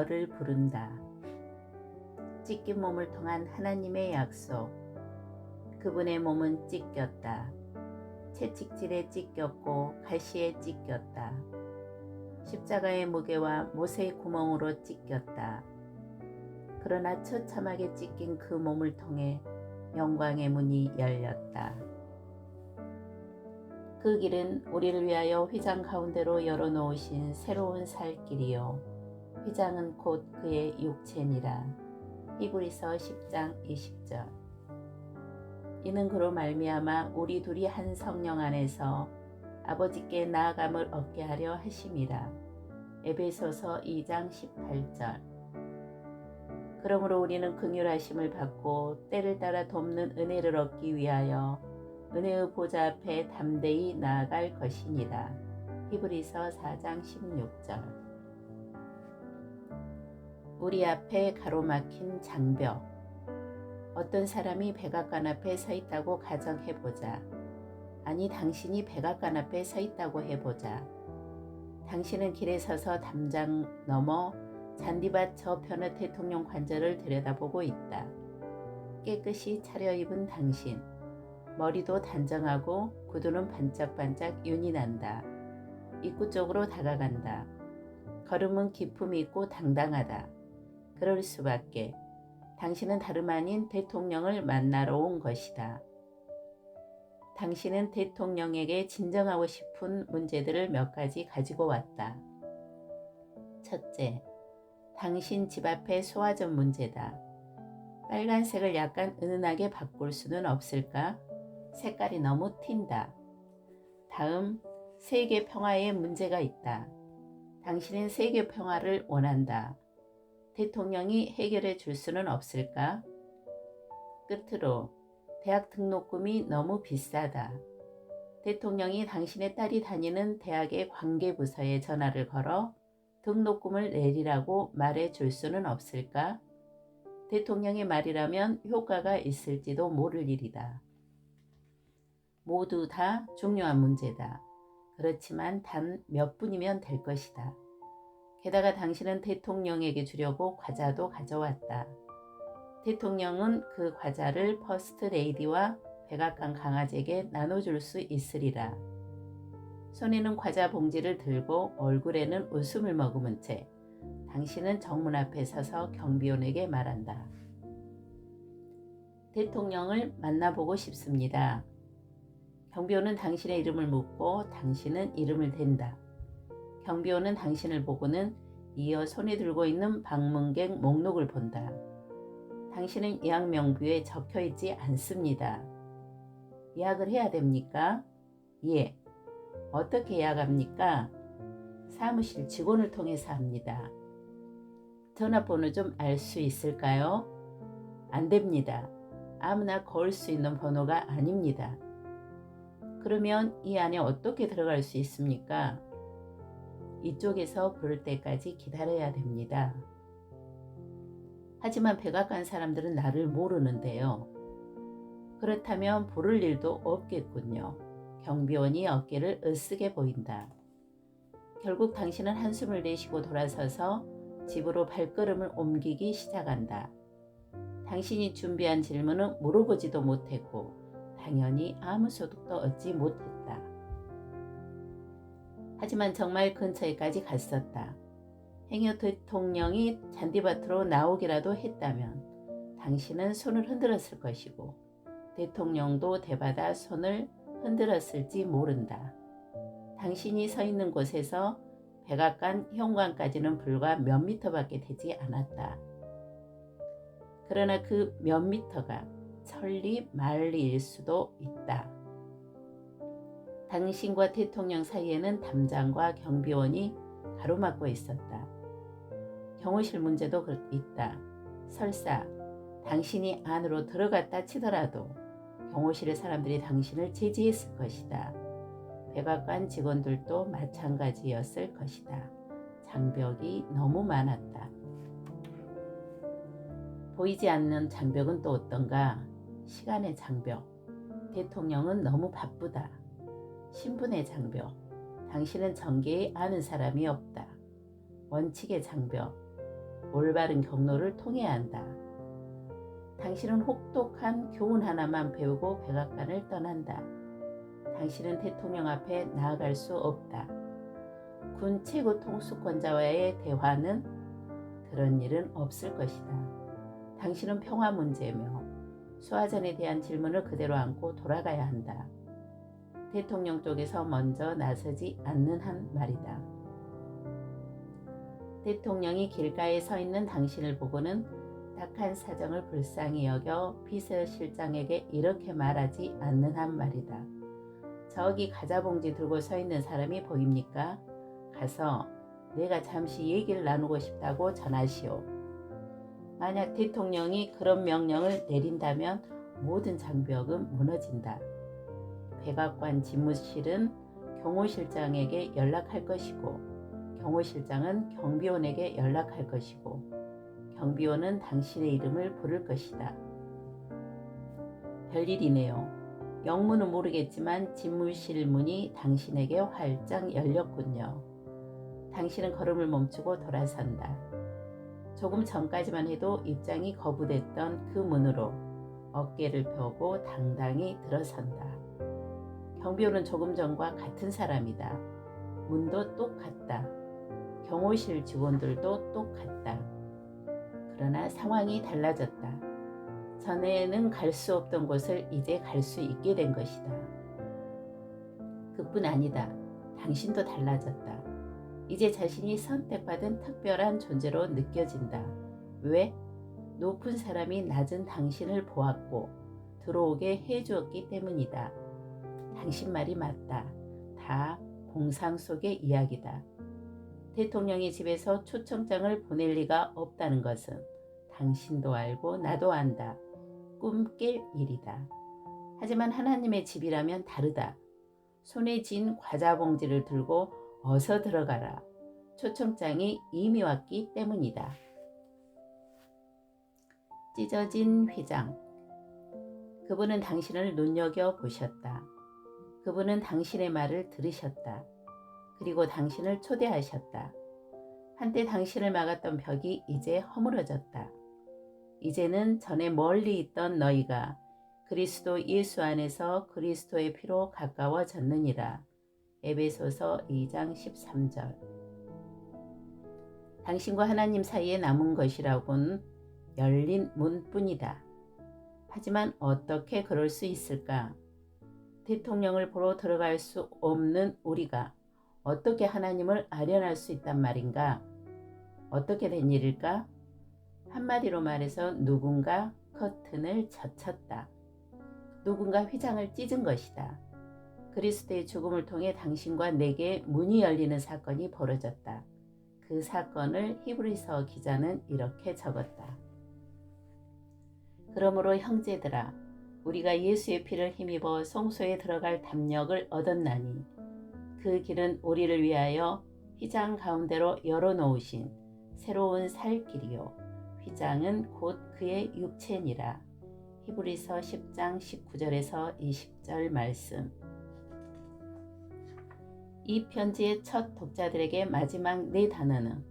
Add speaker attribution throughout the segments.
Speaker 1: 너를 부른다. 찢긴 몸을 통한 하나님의 약속. 그분의 몸은 찢겼다. 채찍질에 찢겼고 가시에 찢겼다. 십자가의 무게와 못의 구멍으로 찢겼다. 그러나 처참하게 찢긴 그 몸을 통해 영광의 문이 열렸다. 그 길은 우리를 위하여 휘장 가운데로 열어놓으신 새로운 살 길이요 휘장은 곧 그의 육체니라. 히브리서 10장 20절. 이는 그로 말미암아 우리 둘이 한 성령 안에서 아버지께 나아감을 얻게 하려 하심이라. 에베소서 2장 18절. 그러므로 우리는 긍휼하심을 받고 때를 따라 돕는 은혜를 얻기 위하여 은혜의 보좌 앞에 담대히 나아갈 것이니라. 히브리서 4장 16절. 우리 앞에 가로막힌 장벽. 어떤 사람이 백악관 앞에 서 있다고 가정해보자. 아니, 당신이 백악관 앞에 서 있다고 해보자. 당신은 길에 서서 담장 넘어 잔디밭 저편의 대통령 관저를 들여다보고 있다. 깨끗이 차려입은 당신. 머리도 단정하고 구두는 반짝반짝 윤이 난다. 입구 쪽으로 다가간다. 걸음은 기품이 있고 당당하다. 그럴 수밖에. 당신은 다름 아닌 대통령을 만나러 온 것이다. 당신은 대통령에게 진정하고 싶은 문제들을 몇 가지 가지고 왔다. 첫째, 당신 집 앞의 소화전 문제다. 빨간색을 약간 은은하게 바꿀 수는 없을까? 색깔이 너무 튄다. 다음, 세계 평화에 문제가 있다. 당신은 세계 평화를 원한다. 대통령이 해결해 줄 수는 없을까? 끝으로, 대학 등록금이 너무 비싸다. 대통령이 당신의 딸이 다니는 대학의 관계부서에 전화를 걸어 등록금을 내리라고 말해 줄 수는 없을까? 대통령의 말이라면 효과가 있을지도 모를 일이다. 모두 다 중요한 문제다. 그렇지만 단 몇 분이면 될 것이다. 게다가 당신은 대통령에게 주려고 과자도 가져왔다. 대통령은 그 과자를 퍼스트 레이디와 백악관 강아지에게 나눠줄 수 있으리라. 손에는 과자 봉지를 들고 얼굴에는 웃음을 머금은 채 당신은 정문 앞에 서서 경비원에게 말한다. 대통령을 만나보고 싶습니다. 경비원은 당신의 이름을 묻고 당신은 이름을 댄다. 경비원은 당신을 보고는 이어 손에 들고 있는 방문객 목록을 본다. 당신은 예약 명부에 적혀 있지 않습니다. 예약을 해야 됩니까? 예. 어떻게 예약합니까? 사무실 직원을 통해서 합니다. 전화번호 좀 알 수 있을까요? 안 됩니다. 아무나 걸 수 있는 번호가 아닙니다. 그러면 이 안에 어떻게 들어갈 수 있습니까? 이쪽에서 부를 때까지 기다려야 됩니다. 하지만 백악관 사람들은 나를 모르는데요. 그렇다면 부를 일도 없겠군요. 경비원이 어깨를 으쓱해 보인다. 결국 당신은 한숨을 내쉬고 돌아서서 집으로 발걸음을 옮기기 시작한다. 당신이 준비한 질문은 물어보지도 못했고 당연히 아무 소득도 얻지 못했다. 하지만 정말 근처에까지 갔었다. 행여 대통령이 잔디밭으로 나오기라도 했다면 당신은 손을 흔들었을 것이고 대통령도 대받아 손을 흔들었을지 모른다. 당신이 서 있는 곳에서 백악관 현관까지는 불과 몇 미터밖에 되지 않았다. 그러나 그 몇 미터가 천리 만리일 수도 있다. 당신과 대통령 사이에는 담장과 경비원이 가로막고 있었다. 경호실 문제도 있다. 설사 당신이 안으로 들어갔다 치더라도 경호실의 사람들이 당신을 제지했을 것이다. 백악관 직원들도 마찬가지였을 것이다. 장벽이 너무 많았다. 보이지 않는 장벽은 또 어떤가? 시간의 장벽. 대통령은 너무 바쁘다. 신분의 장벽. 당신은 정계에 아는 사람이 없다. 원칙의 장벽. 올바른 경로를 통해야 한다. 당신은 혹독한 교훈 하나만 배우고 백악관을 떠난다. 당신은 대통령 앞에 나아갈 수 없다. 군 최고 통수권자와의 대화는 그런 일은 없을 것이다. 당신은 평화 문제며 수하전에 대한 질문을 그대로 안고 돌아가야 한다. 대통령 쪽에서 먼저 나서지 않는 한 말이다. 대통령이 길가에 서 있는 당신을 보고는 딱한 사정을 불쌍히 여겨 비서실장에게 이렇게 말하지 않는 한 말이다. 저기 과자봉지 들고 서 있는 사람이 보입니까? 가서 내가 잠시 얘기를 나누고 싶다고 전하시오. 만약 대통령이 그런 명령을 내린다면 모든 장벽은 무너진다. 백악관 집무실은 경호실장에게 연락할 것이고 경호실장은 경비원에게 연락할 것이고 경비원은 당신의 이름을 부를 것이다. 별일이네요. 영문은 모르겠지만 집무실 문이 당신에게 활짝 열렸군요. 당신은 걸음을 멈추고 돌아선다. 조금 전까지만 해도 입장이 거부됐던 그 문으로 어깨를 펴고 당당히 들어선다. 경비원은 조금 전과 같은 사람이다. 문도 똑같다. 경호실 직원들도 똑같다. 그러나 상황이 달라졌다. 전에는 갈 수 없던 곳을 이제 갈 수 있게 된 것이다. 그뿐 아니다. 당신도 달라졌다. 이제 자신이 선택받은 특별한 존재로 느껴진다. 왜? 높은 사람이 낮은 당신을 보았고 들어오게 해주었기 때문이다. 당신 말이 맞다. 다 공상 속의 이야기다. 대통령이 집에서 초청장을 보낼 리가 없다는 것은 당신도 알고 나도 안다. 꿈깰 일이다. 하지만 하나님의 집이라면 다르다. 손에 쥔 과자 봉지를 들고 어서 들어가라. 초청장이 이미 왔기 때문이다. 찢어진 휘장. 그분은 당신을 눈여겨보셨다. 그분은 당신의 말을 들으셨다. 그리고 당신을 초대하셨다. 한때 당신을 막았던 벽이 이제 허물어졌다. 이제는 전에 멀리 있던 너희가 그리스도 예수 안에서 그리스도의 피로 가까워졌느니라. 에베소서 2장 13절. 당신과 하나님 사이에 남은 것이라곤 열린 문뿐이다. 하지만 어떻게 그럴 수 있을까? 대통령을 보러 들어갈 수 없는 우리가 어떻게 하나님을 아련할 수 있단 말인가? 어떻게 된 일일까? 한마디로 말해서 누군가 커튼을 젖혔다. 누군가 휘장을 찢은 것이다. 그리스도의 죽음을 통해 당신과 내게 문이 열리는 사건이 벌어졌다. 그 사건을 히브리서 기자는 이렇게 적었다. 그러므로 형제들아, 우리가 예수의 피를 힘입어 성소에 들어갈 담력을 얻었나니 그 길은 우리를 위하여 휘장 가운데로 열어놓으신 새로운 살 길이요 휘장은 곧 그의 육체니라. 히브리서 10장 19절에서 20절 말씀. 이 편지의 첫 독자들에게 마지막 네 단어는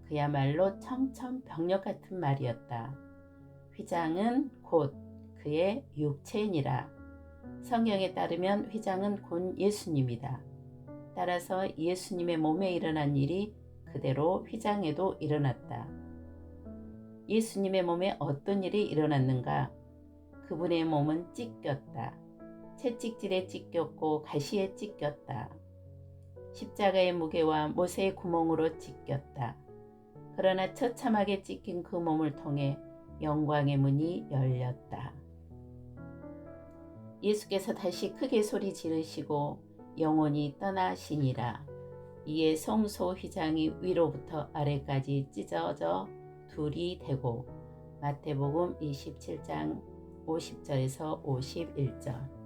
Speaker 1: 그야말로 청천벽력 같은 말이었다. 휘장은 곧 그의 육체니라. 성경에 따르면 휘장은 곧 예수님이다. 따라서 예수님의 몸에 일어난 일이 그대로 휘장에도 일어났다. 예수님의 몸에 어떤 일이 일어났는가? 그분의 몸은 찢겼다. 채찍질에 찢겼고 가시에 찢겼다. 십자가의 무게와 못의 구멍으로 찢겼다. 그러나 처참하게 찢긴 그 몸을 통해 영광의 문이 열렸다. 예수께서 다시 크게 소리 지르시고 영혼이 떠나시니라. 이에 성소 휘장이 위로부터 아래까지 찢어져 둘이 되고 마태복음 27장 50절에서 51절.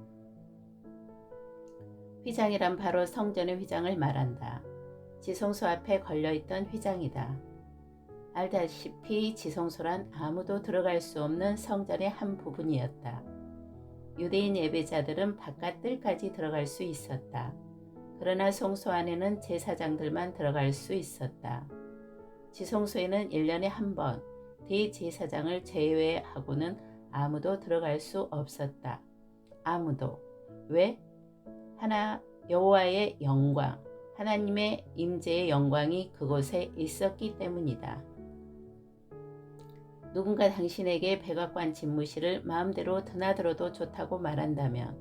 Speaker 1: 휘장이란 바로 성전의 휘장을 말한다. 지성소 앞에 걸려있던 휘장이다. 알다시피 지성소란 아무도 들어갈 수 없는 성전의 한 부분이었다. 유대인 예배자들은 바깥 뜰까지 들어갈 수 있었다. 그러나 성소 안에는 제사장들만 들어갈 수 있었다. 지성소에는 1년에 한 번 대제사장을 제외하고는 아무도 들어갈 수 없었다. 아무도. 왜? 여호와의 영광, 하나님의 임재의 영광이 그곳에 있었기 때문이다. 누군가 당신에게 백악관 집무실을 마음대로 드나들어도 좋다고 말한다면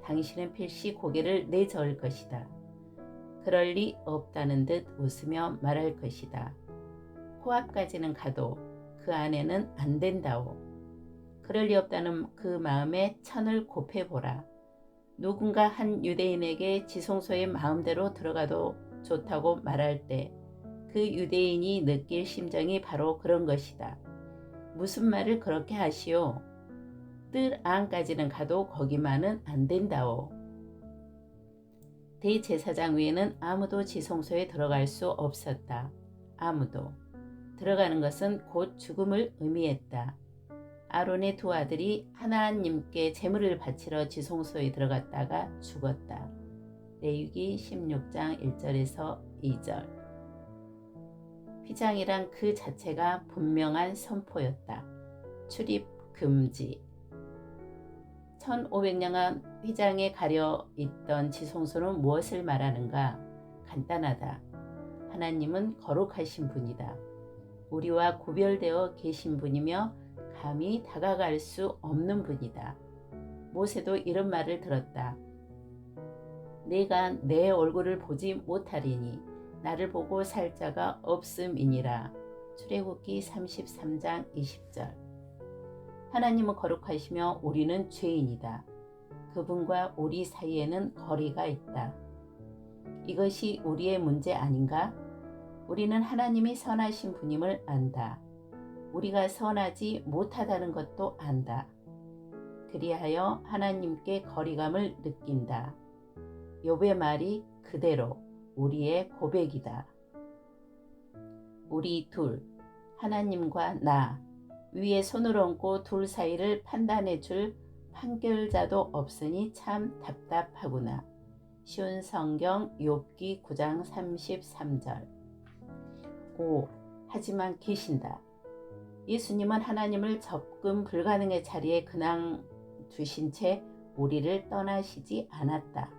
Speaker 1: 당신은 필시 고개를 내저을 것이다. 그럴 리 없다는 듯 웃으며 말할 것이다. 코앞까지는 가도 그 안에는 안 된다오. 그럴 리 없다는 그 마음에 천을 곱해보라. 누군가 한 유대인에게 지성소에 마음대로 들어가도 좋다고 말할 때 그 유대인이 느낄 심정이 바로 그런 것이다. 무슨 말을 그렇게 하시오? 뜰 안까지는 가도 거기만은 안 된다오. 대제사장 외에는 아무도 지성소에 들어갈 수 없었다. 아무도. 들어가는 것은 곧 죽음을 의미했다. 아론의 두 아들이 하나님께 제물을 바치러 지성소에 들어갔다가 죽었다. 레위기 16장 1절에서 2절. 휘장이란 그 자체가 분명한 선포였다. 출입 금지. 1500년간 휘장에 가려 있던 지성소는 무엇을 말하는가? 간단하다. 하나님은 거룩하신 분이다. 우리와 구별되어 계신 분이며 감히 다가갈 수 없는 분이다. 모세도 이런 말을 들었다. 내가 내 얼굴을 보지 못하리니 나를 보고 살 자가 없음이니라. 출애굽기 33장 20절. 하나님은 거룩하시며 우리는 죄인이다. 그분과 우리 사이에는 거리가 있다. 이것이 우리의 문제 아닌가? 우리는 하나님이 선하신 분임을 안다. 우리가 선하지 못하다는 것도 안다. 그리하여 하나님께 거리감을 느낀다. 욥의 말이 그대로 우리의 고백이다. 우리 둘, 하나님과 나, 위에 손을 얹고 둘 사이를 판단해 줄 판결자도 없으니 참 답답하구나. 쉬운 성경 욥기 9장 33절. 5. 하지만 계신다. 예수님은 하나님을 접근 불가능의 자리에 그냥 두신 채 우리를 떠나시지 않았다.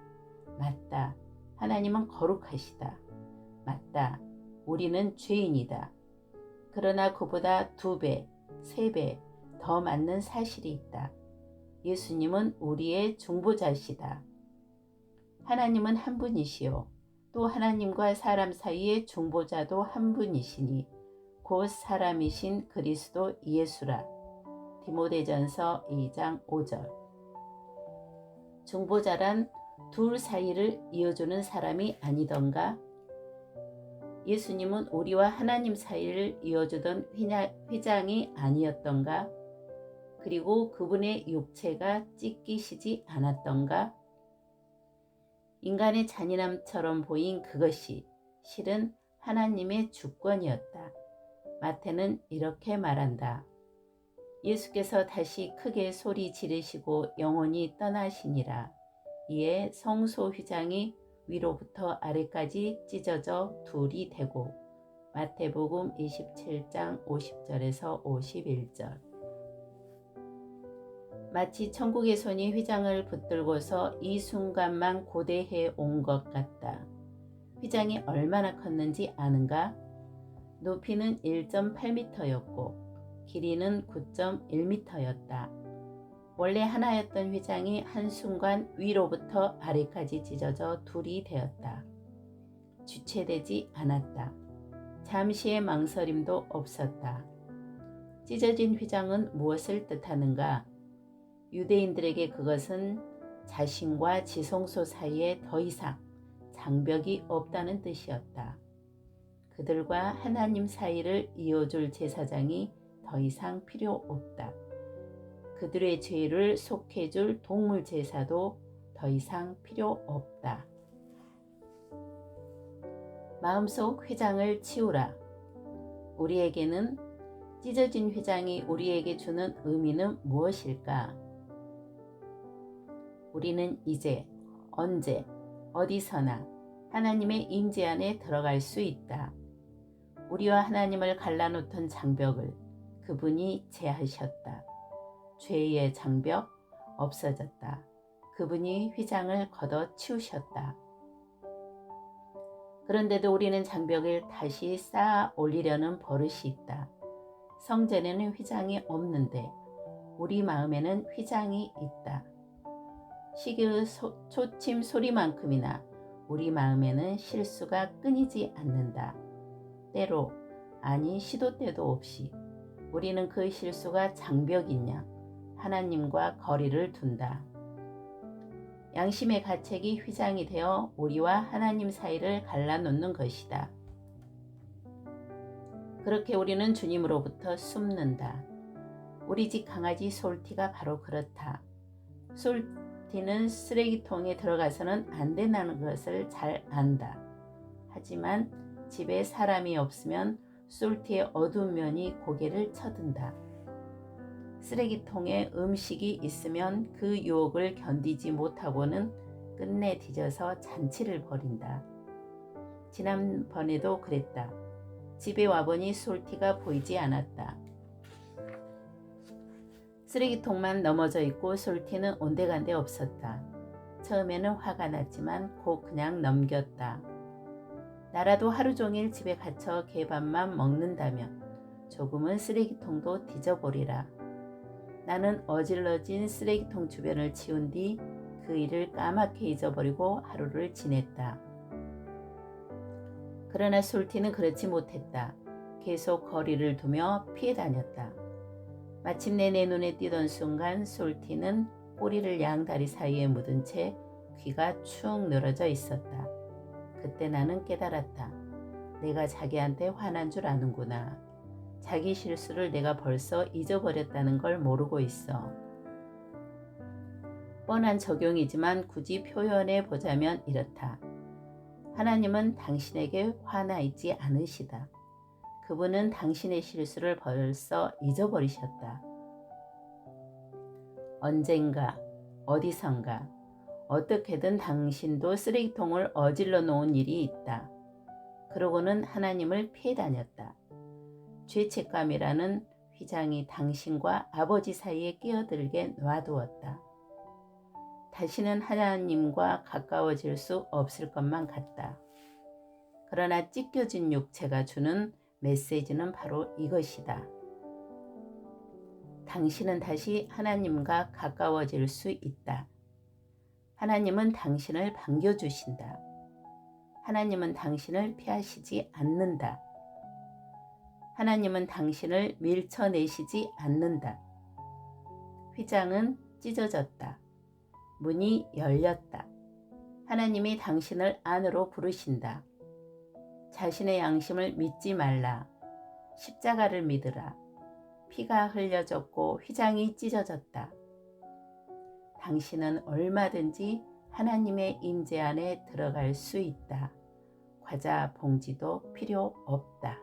Speaker 1: 맞다. 하나님은 거룩하시다. 맞다. 우리는 죄인이다. 그러나 그보다 2배, 3배 더 맞는 사실이 있다. 예수님은 우리의 중보자시다. 하나님은 한 분이시요. 또 하나님과 사람 사이의 중보자도 한 분이시니 곧 사람이신 그리스도 예수라. 디모데전서 2장 5절. 중보자란 둘 사이를 이어주는 사람이 아니던가? 예수님은 우리와 하나님 사이를 이어주던 휘장이 아니었던가? 그리고 그분의 육체가 찢기시지 않았던가? 인간의 잔인함처럼 보인 그것이 실은 하나님의 주권이었다. 마태는 이렇게 말한다. 예수께서 다시 크게 소리 지르시고 영원히 떠나시니라. 이에 성소 휘장이 위로부터 아래까지 찢어져 둘이 되고 마태복음 27장 50절에서 51절. 마치 천국의 손이 휘장을 붙들고서 이 순간만 고대해 온 것 같다. 휘장이 얼마나 컸는지 아는가? 높이는 1.8m였고 길이는 9.1m였다. 원래 하나였던 휘장이 한순간 위로부터 아래까지 찢어져 둘이 되었다. 주체되지 않았다. 잠시의 망설임도 없었다. 찢어진 휘장은 무엇을 뜻하는가? 유대인들에게 그것은 자신과 지성소 사이에 더 이상 장벽이 없다는 뜻이었다. 그들과 하나님 사이를 이어줄 제사장이 더 이상 필요 없다. 그들의 죄를 속해줄 동물 제사도 더 이상 필요 없다. 마음속 휘장을 치우라. 우리에게는 찢어진 휘장이 우리에게 주는 의미는 무엇일까? 우리는 이제 언제 어디서나 하나님의 임재 안에 들어갈 수 있다. 우리와 하나님을 갈라놓던 장벽을 그분이 제하셨다. 죄의 장벽 없어졌다. 그분이 휘장을 걷어 치우셨다. 그런데도 우리는 장벽을 다시 쌓아 올리려는 버릇이 있다. 성전에는 휘장이 없는데 우리 마음에는 휘장이 있다. 시기의 초침 소리만큼이나 우리 마음에는 실수가 끊이지 않는다. 때로, 아니 시도 때도 없이 우리는 그 실수가 장벽인 양 하나님과 거리를 둔다. 양심의 가책이 휘장이 되어 우리와 하나님 사이를 갈라놓는 것이다. 그렇게 우리는 주님으로부터 숨는다. 우리 집 강아지 솔티가 바로 그렇다. 솔티는 쓰레기통에 들어가서는 안 된다는 것을 잘 안다. 하지만 집에 사람이 없으면 솔티의 어두운 면이 고개를 쳐든다. 쓰레기통에 음식이 있으면 그 유혹을 견디지 못하고는 끝내 뒤져서 잔치를 벌인다. 지난번에도 그랬다. 집에 와보니 솔티가 보이지 않았다. 쓰레기통만 넘어져 있고 솔티는 온데간데 없었다. 처음에는 화가 났지만 곧 그냥 넘겼다. 나라도 하루 종일 집에 갇혀 개밥만 먹는다면 조금은 쓰레기통도 뒤져보리라. 나는 어질러진 쓰레기통 주변을 치운 뒤 그 일을 까맣게 잊어버리고 하루를 지냈다. 그러나 솔티는 그렇지 못했다. 계속 거리를 두며 피해 다녔다. 마침내 내 눈에 띄던 순간 솔티는 꼬리를 양다리 사이에 묻은 채 귀가 축 늘어져 있었다. 그때 나는 깨달았다. 내가 자기한테 화난 줄 아는구나. 자기 실수를 내가 벌써 잊어버렸다는 걸 모르고 있어. 뻔한 적용이지만 굳이 표현해 보자면 이렇다. 하나님은 당신에게 화나 있지 않으시다. 그분은 당신의 실수를 벌써 잊어버리셨다. 언젠가, 어디선가, 어떻게든 당신도 쓰레기통을 어질러 놓은 일이 있다. 그러고는 하나님을 피해 다녔다. 죄책감이라는 휘장이 당신과 아버지 사이에 끼어들게 놔두었다. 다시는 하나님과 가까워질 수 없을 것만 같다. 그러나 찢겨진 육체가 주는 메시지는 바로 이것이다. 당신은 다시 하나님과 가까워질 수 있다. 하나님은 당신을 반겨주신다. 하나님은 당신을 피하시지 않는다. 하나님은 당신을 밀쳐내시지 않는다. 휘장은 찢어졌다. 문이 열렸다. 하나님이 당신을 안으로 부르신다. 자신의 양심을 믿지 말라. 십자가를 믿으라. 피가 흘려졌고 휘장이 찢어졌다. 당신은 얼마든지 하나님의 임재 안에 들어갈 수 있다. 과자 봉지도 필요 없다.